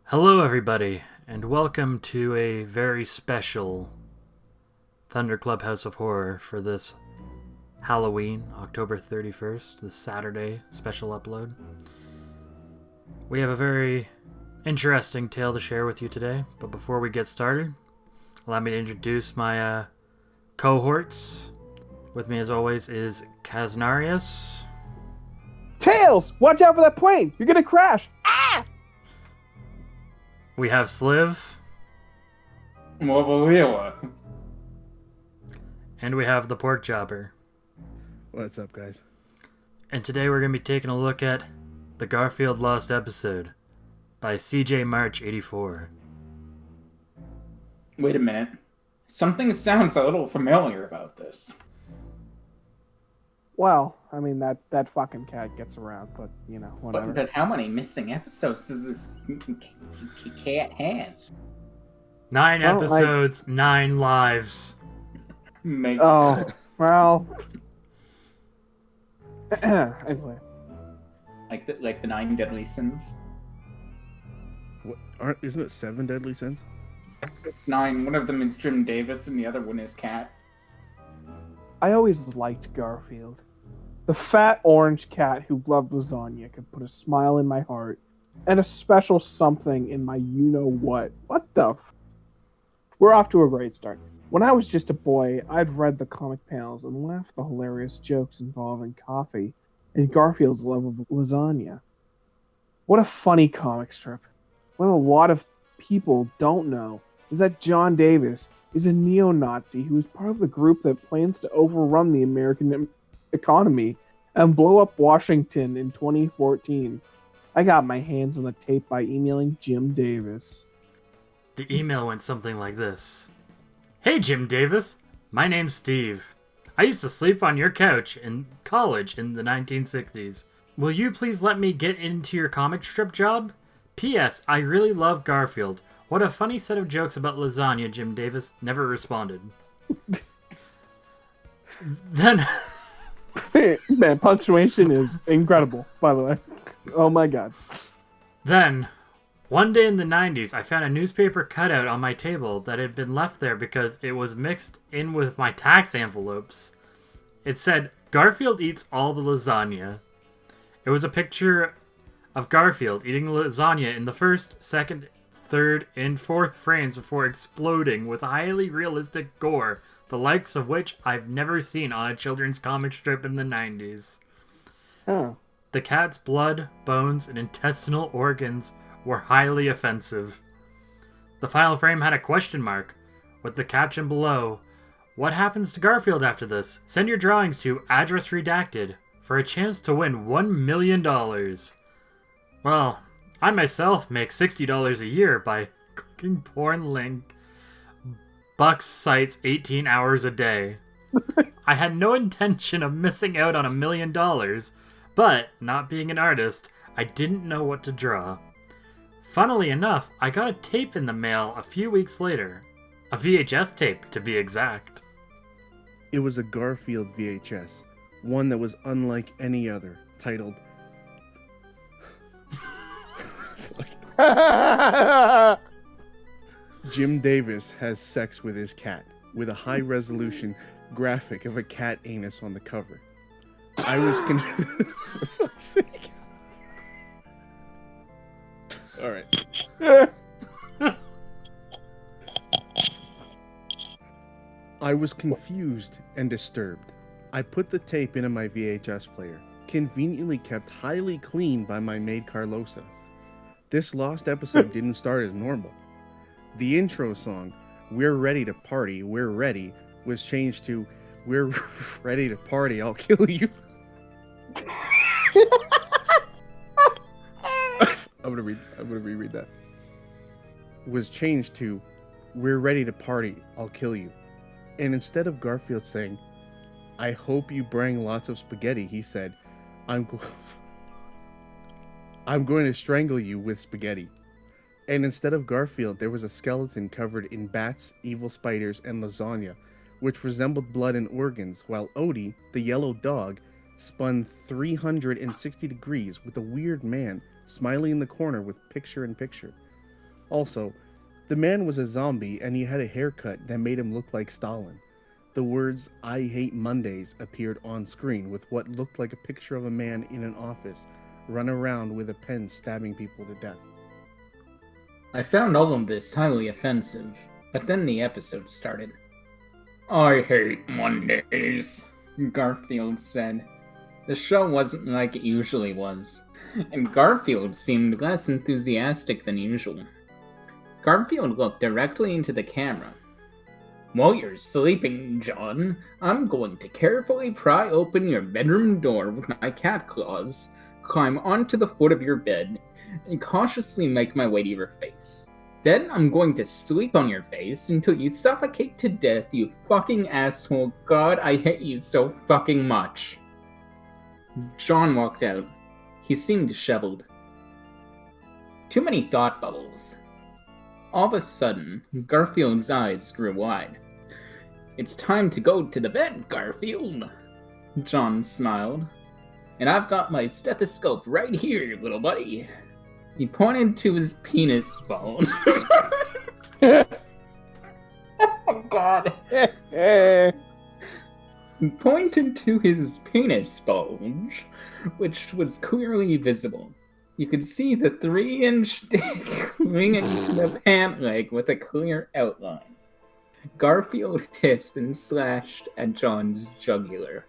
Hello, everybody, and welcome to a very special Thunderclub House of Horror for this Halloween, October 31st, this Saturday special upload. We have a very interesting tale to share with you today, but before we get started, allow me to introduce my cohorts. With me, as always, is Kaznarius. Tails! Watch out for that plane! You're gonna crash! Ah! We have Sliv. And we have the Pork Chopper. What's up, guys? And today we're going to be taking a look at the Garfield Lost Episode by CJ March 84. Wait a minute. Something sounds a little familiar about this. Well, I mean, that fucking cat gets around, but, you know, whatever. But how many missing episodes does this cat have? 9 episodes, 9 lives. Makes Oh, well... anyway. Like the 9 deadly sins? What, isn't it 7 deadly sins? 9. One of them is Jim Davis and the other one is Cat. I always liked Garfield. The fat orange cat who loved lasagna could put a smile in my heart and a special something in my you-know-what. What the We're off to a great start. When I was just a boy, I'd read the comic panels and laughed at the hilarious jokes involving coffee and Garfield's love of lasagna. What a funny comic strip. What a lot of people don't know is that John Davis is a neo-Nazi who is part of the group that plans to overrun the American economy and blow up Washington in 2014. I got my hands on the tape by emailing Jim Davis. The email went something like this. Hey Jim Davis, my name's Steve. I used to sleep on your couch in college in the 1960s. Will you please let me get into your comic strip job? P.S. I really love Garfield. What a funny set of jokes about lasagna. Jim Davis never responded. Then... Man, punctuation is incredible, by the way. Oh my god. Then, one day in the 90s, I found a newspaper cutout on my table that had been left there because it was mixed in with my tax envelopes. It said, Garfield eats all the lasagna. It was a picture of Garfield eating lasagna in the first, second, third, and fourth frames before exploding with highly realistic gore, the likes of which I've never seen on a children's comic strip in the 90s. Huh. The cat's blood, bones, and intestinal organs were highly offensive. The final frame had a question mark, with the caption below, What happens to Garfield after this? Send your drawings to address redacted for a chance to win $1 million. Well, I myself make $60 a year by clicking porn link. Bucks cites 18 hours a day. I had no intention of missing out on $1 million, but, not being an artist, I didn't know what to draw. Funnily enough, I got a tape in the mail a few weeks later. A VHS tape, to be exact. It was a Garfield VHS, one that was unlike any other, titled Jim Davis Has Sex with His Cat, with a high-resolution graphic of a cat anus on the cover. I was for fuck's sake. Alright. I was confused and disturbed. I put the tape into my VHS player, conveniently kept highly clean by my maid Carlosa. This lost episode didn't start as normal. The intro song, We're Ready to Party, We're Ready, was changed to We're Ready to Party, I'll Kill You. I'm gonna reread that. Was changed to We're Ready to Party, I'll Kill You. And instead of Garfield saying, I hope you bring lots of spaghetti, he said, I'm going to strangle you with spaghetti. And instead of Garfield, there was a skeleton covered in bats, evil spiders, and lasagna, which resembled blood and organs, while Odie, the yellow dog, spun 360 degrees with a weird man smiling in the corner with picture-in-picture. Also, the man was a zombie and he had a haircut that made him look like Stalin. The words, "I hate Mondays," appeared on screen with what looked like a picture of a man in an office, run around with a pen stabbing people to death. I found all of this highly offensive, but then the episode started. I hate Mondays, Garfield said. The show wasn't like it usually was, and Garfield seemed less enthusiastic than usual. Garfield looked directly into the camera. While you're sleeping, John, I'm going to carefully pry open your bedroom door with my cat claws, climb onto the foot of your bed, and cautiously make my way to your face. Then I'm going to sleep on your face until you suffocate to death, you fucking asshole. God, I hate you so fucking much. John walked out. He seemed disheveled. Too many thought bubbles. All of a sudden, Garfield's eyes grew wide. It's time to go to the bed, Garfield. John smiled. And I've got my stethoscope right here, little buddy. He pointed to his penis bone. Oh, God. He pointed to his penis bulge, which was clearly visible. You could see the 3-inch dick ringing to the pant leg with a clear outline. Garfield hissed and slashed at John's jugular.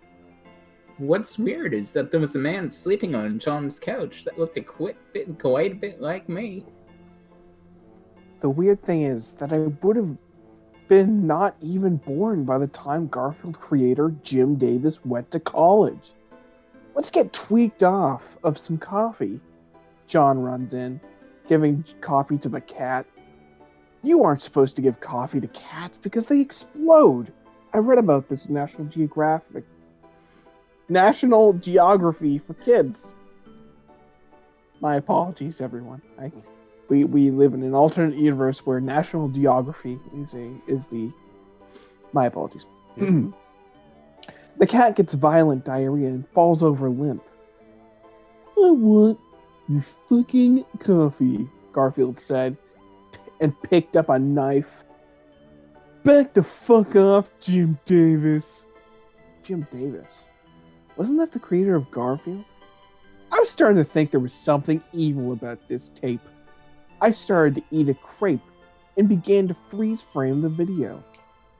What's weird is that there was a man sleeping on John's couch that looked quite a bit like me. The weird thing is that I would have been not even born by the time Garfield creator Jim Davis went to college. Let's get tweaked off of some coffee. John runs in, giving coffee to the cat. You aren't supposed to give coffee to cats because they explode. I read about this in National Geography for kids. My apologies, everyone. We live in an alternate universe where National Geography is the. My apologies. The cat gets violent diarrhea and falls over limp. I want your fucking coffee, Garfield said, and picked up a knife. Back the fuck off, Jim Davis. Jim Davis? Wasn't that the creator of Garfield? I was starting to think there was something evil about this tape. I started to eat a crepe and began to freeze frame the video.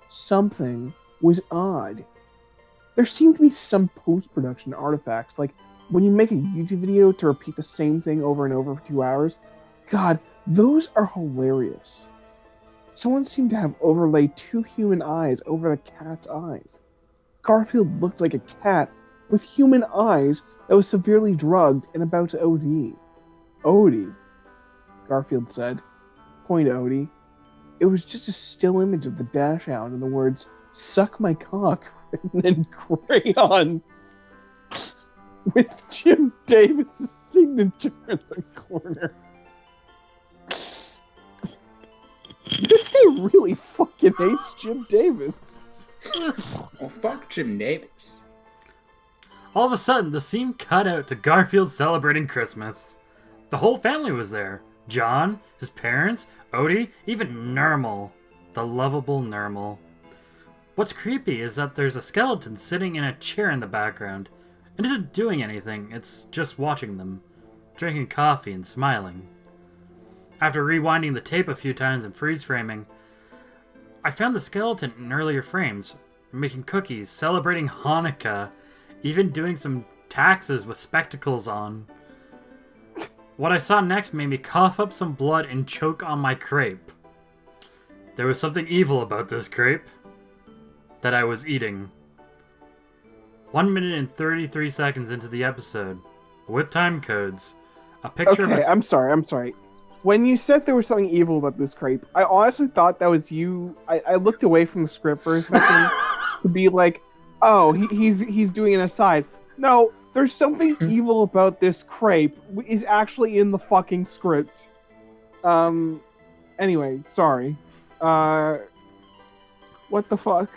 Something was odd. There seemed to be some post-production artifacts, like when you make a YouTube video to repeat the same thing over and over for 2 hours. God, those are hilarious. Someone seemed to have overlaid 2 human eyes over the cat's eyes. Garfield looked like a cat with human eyes that was severely drugged and about to OD. OD? Garfield said. Point Odie. It was just a still image of the dash hound and the words, "Suck my cock," written in crayon. With Jim Davis' signature in the corner. This guy really fucking hates Jim Davis. Well, fuck Jim Davis. All of a sudden, the scene cut out to Garfield celebrating Christmas. The whole family was there. John, his parents, Odie, even Nermal. The lovable Nermal. What's creepy is that there's a skeleton sitting in a chair in the background. It isn't doing anything, it's just watching them, drinking coffee and smiling. After rewinding the tape a few times and freeze framing, I found the skeleton in earlier frames, making cookies, celebrating Hanukkah, even doing some taxes with spectacles on. What I saw next made me cough up some blood and choke on my crepe. There was something evil about this crepe that I was eating. 1 minute and 33 seconds into the episode, with time codes, a picture of I'm sorry. When you said there was something evil about this crepe, I honestly thought that was you. I looked away from the script for a second to be like, oh, he's doing an aside. No, there's something evil about this crepe is actually in the fucking script. Anyway, sorry. What the fuck?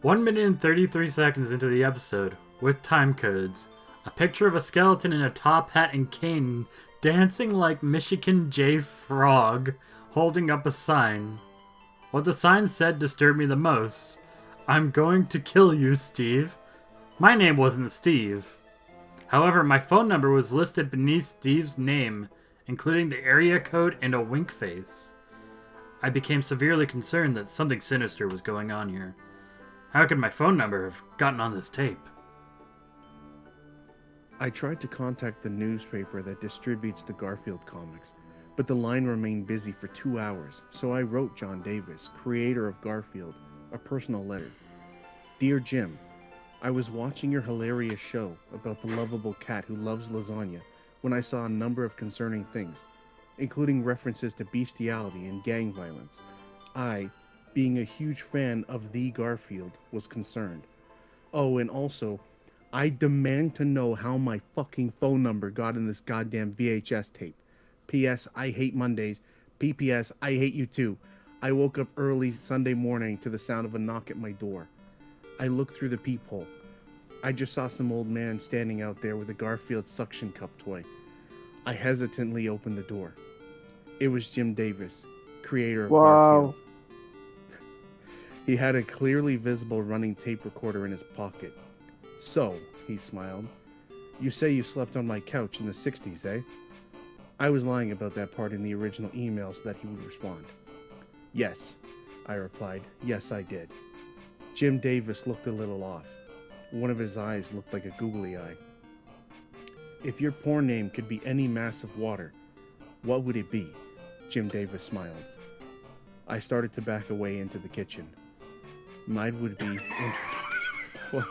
1 minute and 33 seconds into the episode, with time codes, a picture of a skeleton in a top hat and cane dancing like Michigan J. Frog, holding up a sign. What the sign said disturbed me the most. I'm going to kill you, Steve. My name wasn't Steve. However, my phone number was listed beneath Steve's name, including the area code and a wink face. I became severely concerned that something sinister was going on here. How could my phone number have gotten on this tape? I tried to contact the newspaper that distributes the Garfield comics, but the line remained busy for 2 hours, so I wrote John Davis, creator of Garfield, a personal letter. Dear Jim, I was watching your hilarious show about the lovable cat who loves lasagna when I saw a number of concerning things, including references to bestiality and gang violence. I, being a huge fan of the Garfield, was concerned. Oh, and also, I demand to know how my fucking phone number got in this goddamn VHS tape. P.S. I hate Mondays. P.P.S. I hate you too. I woke up early Sunday morning to the sound of a knock at my door. I looked through the peephole. I just saw some old man standing out there with a Garfield suction cup toy. I hesitantly opened the door. It was Jim Davis, creator of Garfield. He had a clearly visible running tape recorder in his pocket. So, he smiled, you say you slept on my couch in the 60s, eh? I was lying about that part in the original email so that he would respond. Yes, I replied. Yes, I did. Jim Davis looked a little off. One of his eyes looked like a googly eye. If your porn name could be any mass of water, what would it be? Jim Davis smiled. I started to back away into the kitchen. Mine would be... What?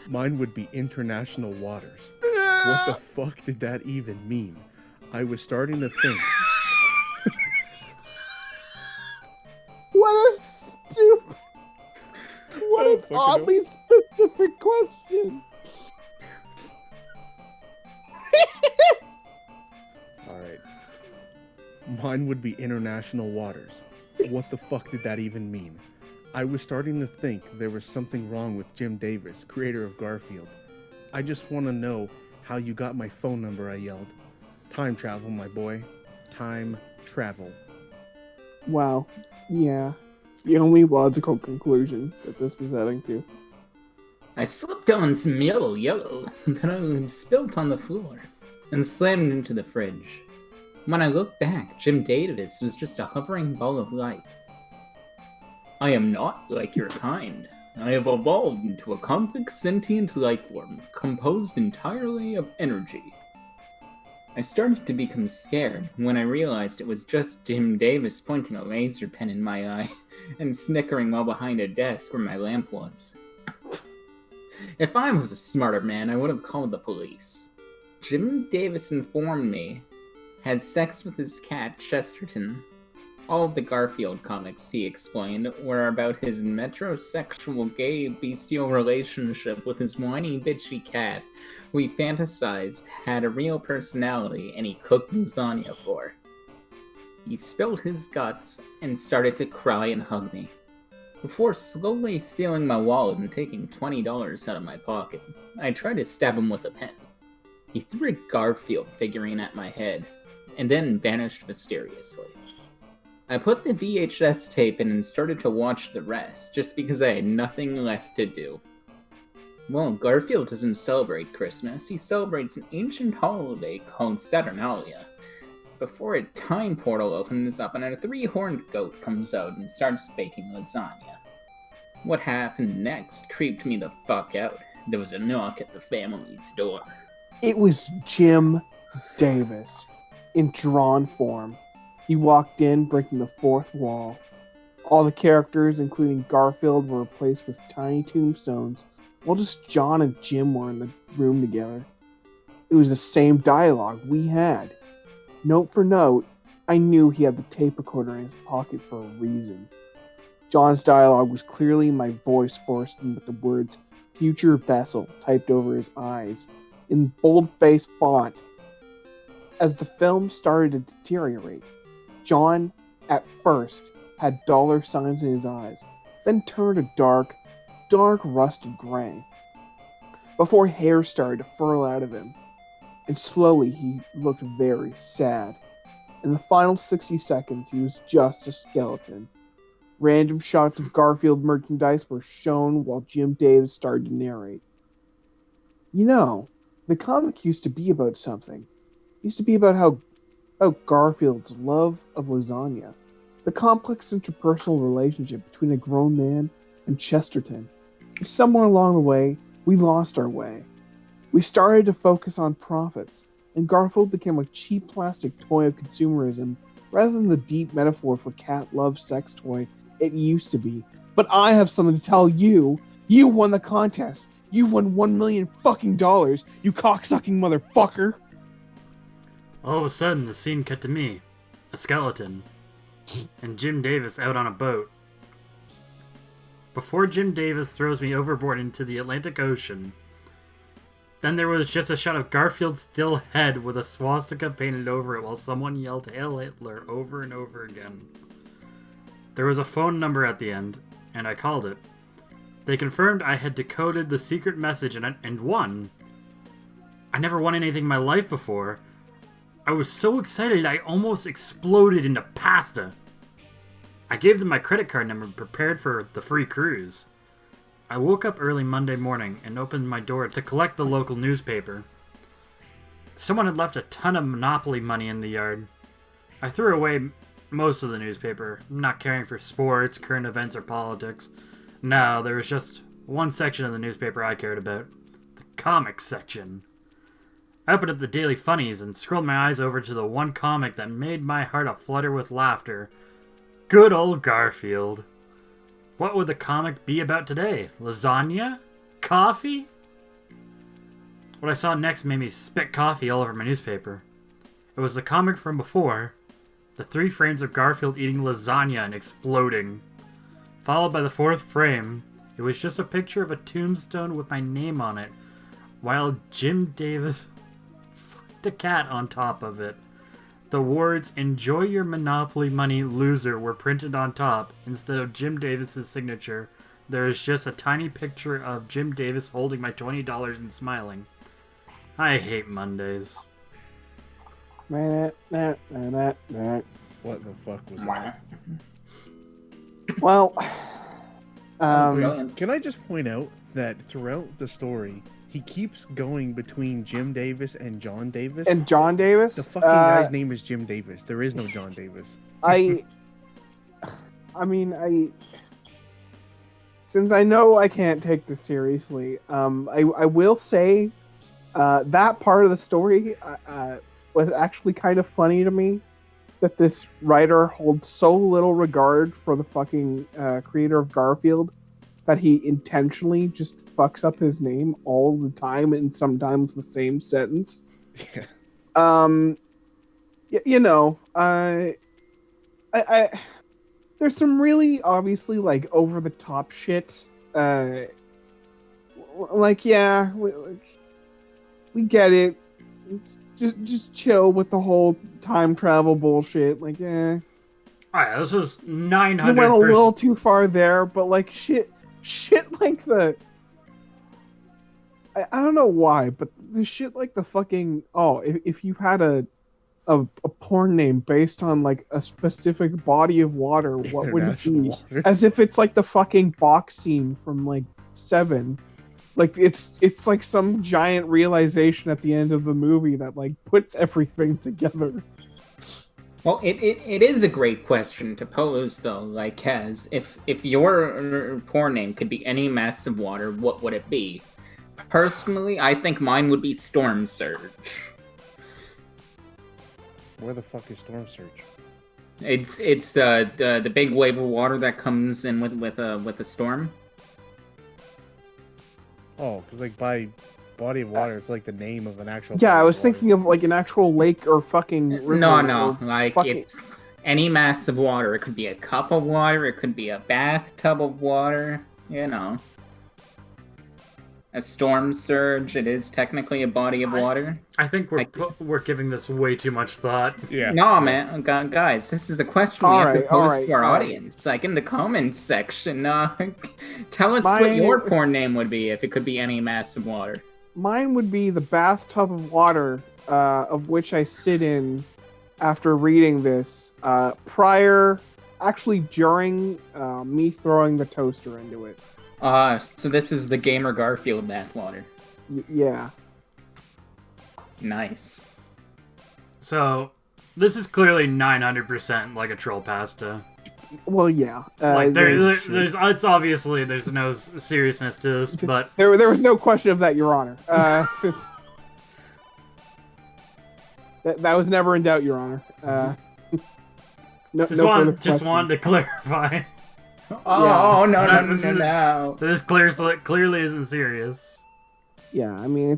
Mine would be international waters. What the fuck did that even mean? I was starting to think... What a stupid... What an oddly specific question. Alright. Mine would be international waters. What the fuck did that even mean? I was starting to think there was something wrong with Jim Davis, creator of Garfield. I just want to know how you got my phone number, I yelled. Time travel, my boy. Time travel. Wow. Yeah. The only logical conclusion that this was heading to. I slipped on some yellow that I spilled on the floor and slammed it into the fridge. When I looked back, Jim Davis was just a hovering ball of light. I am not like your kind. I have evolved into a complex sentient life form composed entirely of energy. I started to become scared when I realized it was just Jim Davis pointing a laser pen in my eye and snickering while behind a desk where my lamp was. If I was a smarter man, I would have called the police. Jim Davis informed me had sex with his cat, Chesterton. All of the Garfield comics, he explained, were about his metrosexual gay bestial relationship with his whiny bitchy cat, who he fantasized had a real personality and he cooked lasagna for. He spilled his guts and started to cry and hug me, before slowly stealing my wallet and taking $20 out of my pocket. I tried to stab him with a pen. He threw a Garfield figurine at my head, and then vanished mysteriously. I put the VHS tape in and started to watch the rest, just because I had nothing left to do. Well, Garfield doesn't celebrate Christmas, he celebrates an ancient holiday called Saturnalia, before a time portal opens up and a three-horned goat comes out and starts baking lasagna. What happened next creeped me the fuck out. There was a knock at the family's door. It was Jim Davis, in drawn form. He walked in, breaking the fourth wall. All the characters, including Garfield, were replaced with tiny tombstones, while just John and Jim were in the room together. It was the same dialogue we had. Note for note, I knew he had the tape recorder in his pocket for a reason. John's dialogue was clearly my voice forced in with the words "future vessel" typed over his eyes, in bold-faced font. As the film started to deteriorate, John, at first, had dollar signs in his eyes, then turned a dark dark rusted gray, before hair started to furl out of him, and slowly he looked very sad. In the final 60 seconds, he was just a skeleton. Random shots of Garfield merchandise were shown while Jim Davis started to narrate. You know, the comic used to be about something. It used to be about how Garfield's love of lasagna, the complex interpersonal relationship between a grown man and Chesterton. Somewhere along the way, we lost our way. We started to focus on profits, and Garfield became a cheap plastic toy of consumerism rather than the deep metaphor for cat love sex toy it used to be. But I have something to tell you. You won the contest. You've won $1 million fucking dollars, you cocksucking motherfucker. All of a sudden, the scene cut to me, a skeleton, and Jim Davis out on a boat. Before Jim Davis throws me overboard into the Atlantic Ocean, then there was just a shot of Garfield's still head with a swastika painted over it while someone yelled "Hail Hitler" over and over again. There was a phone number at the end, and I called it. They confirmed I had decoded the secret message and won. I never won anything in my life before. I was so excited I almost exploded into pasta. I gave them my credit card number and prepared for the free cruise. I woke up early Monday morning and opened my door to collect the local newspaper. Someone had left a ton of Monopoly money in the yard. I threw away most of the newspaper, not caring for sports, current events, or politics. No, there was just one section of the newspaper I cared about. The comics section. I opened up the Daily Funnies and scrolled my eyes over to the one comic that made my heart aflutter with laughter. Good old Garfield. What would the comic be about today? Lasagna? Coffee? What I saw next made me spit coffee all over my newspaper. It was the comic from before. The 3 frames of Garfield eating lasagna and exploding. Followed by the 4th frame, it was just a picture of a tombstone with my name on it, while Jim Davis fucked a cat on top of it. The words "Enjoy your Monopoly money, loser" were printed on top. Instead of Jim Davis's signature, there is just a tiny picture of Jim Davis holding my $20 and smiling. I hate Mondays. What the fuck was that? Well, Can I just point out that throughout the story, he keeps going between Jim Davis and John Davis. and John Davis. The fucking guy's name is Jim Davis. There is no John Davis. I since I know I can't take this seriously, I will say that part of the story was actually kind of funny to me. That this writer holds so little regard for the fucking creator of Garfield that he intentionally just fucks up his name all the time and sometimes the same sentence. Yeah. You know, there's some really obviously like over the top shit. Like, yeah, we get it. Just chill with the whole time travel bullshit. Like, Alright, this was 900%. you went a little too far there, but like shit like the. I don't know why, but the shit like the fucking if you had a porn name based on like a specific body of water, what would it be? Waters. As if it's like the fucking box scene from like Seven. Like it's like some giant realization at the end of the movie that like puts everything together. Well, it is a great question to pose, though. Like, Kaz, if your porn name could be any mass of water, what would it be? Personally, I think mine would be Storm Surge. Where the fuck is Storm Surge? It's the big wave of water that comes in with a storm. Oh, because like by body of water, it's like the name of an actual. Yeah, body I was of water. thinking of like an actual lake or fucking river. No, or like fucking... it's any mass of water. It could be a cup of water. It could be a bathtub of water. You know. a storm surge. It is technically a body of water. I think we're giving this way too much thought. Yeah. No, man, guys, this is a question we have to pose to our audience. Like in the comments section, tell us what your porn name would be if it could be any mass of water. Mine would be the bathtub of water, of which I sit in after reading this, during me throwing the toaster into it. So this is the Gamer Garfield bathwater. Yeah. Nice. So, this is clearly 900% like a troll pasta. Well, yeah. It's obviously there's no seriousness to this, but there was no question of that, Your Honor. That was never in doubt, Your Honor. Just wanted to clarify. Oh, no. This clearly isn't serious. Yeah, I mean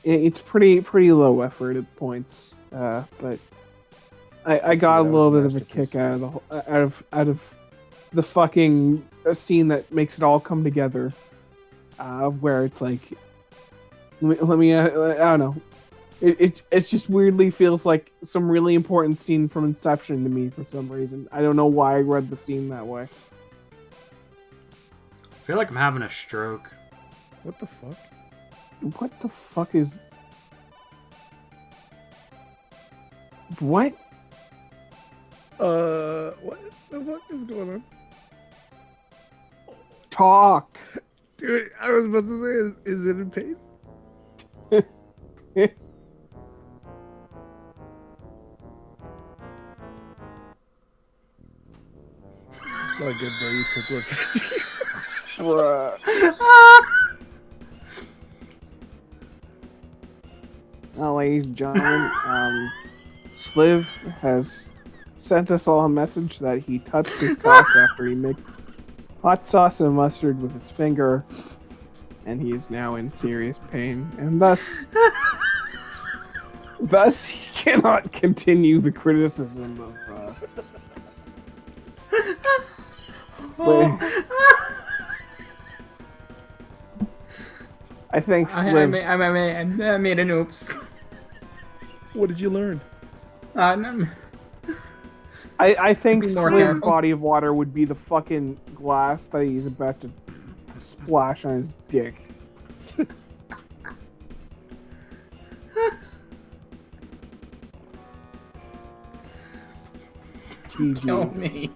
it's pretty low effort at points, but I got a little bit of a kick out of the fucking scene that makes it all come together, where it's like, let me I don't know, it just weirdly feels like some really important scene from Inception to me for some reason. I don't know why I read the scene that way. I feel like I'm having a stroke. What the fuck? What the fuck is... What? What the fuck is going on? Talk! Dude, I was about to say, is it in pain? It's all good, bro. You took one. Now, ladies and gentlemen, Sliv has sent us all a message that he touched his cock after he mixed hot sauce and mustard with his finger, and he is now in serious pain, and thus he cannot continue the criticism of. I think Sliv's... I made an oops. What did you learn? I think Be more Sliv's careful. body of water would be the fucking glass that he's about to splash on his dick. GG. Kill me.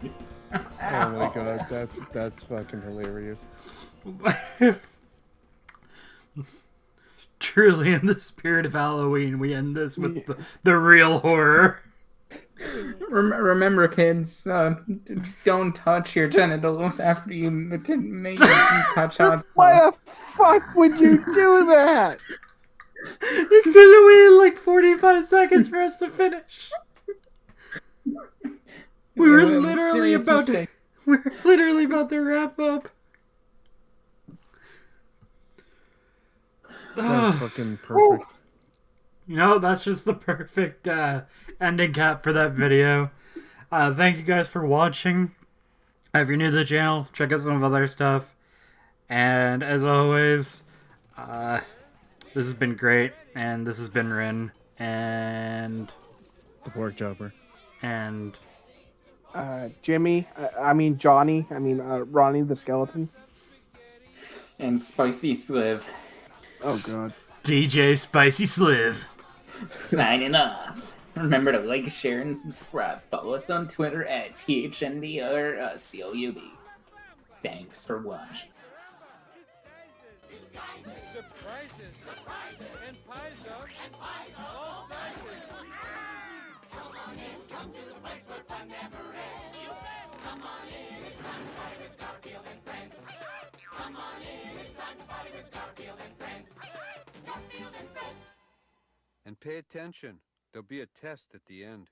Oh my god, that's fucking hilarious. Truly, in the spirit of Halloween, we end this with the real horror. Remember, kids, don't touch your genitals after you make them touch on. Why the fuck would you do that? You could have waited like 45 seconds for us to finish. We were literally about to wrap up. That's fucking perfect. You know, that's just the perfect ending cap for that video. Thank you guys for watching. If you're new to the channel, check out some of other stuff. And as always, this has been great. And this has been Rin. And... The pork chopper. And... Johnny, Ronnie the skeleton. And Spicy Sliv. Oh god. DJ Spicy Sliv. Signing off. Remember to like, share, and subscribe. Follow us on Twitter at THND or COUB. Thanks for watching. Surprises and pies all sizes. Come on in, come to the place where fun never ends. Come on in, it's time to party with Garfield and friends. Come on in, it's time to party with Garfield and friends. Garfield and friends. And pay attention. There'll be a test at the end.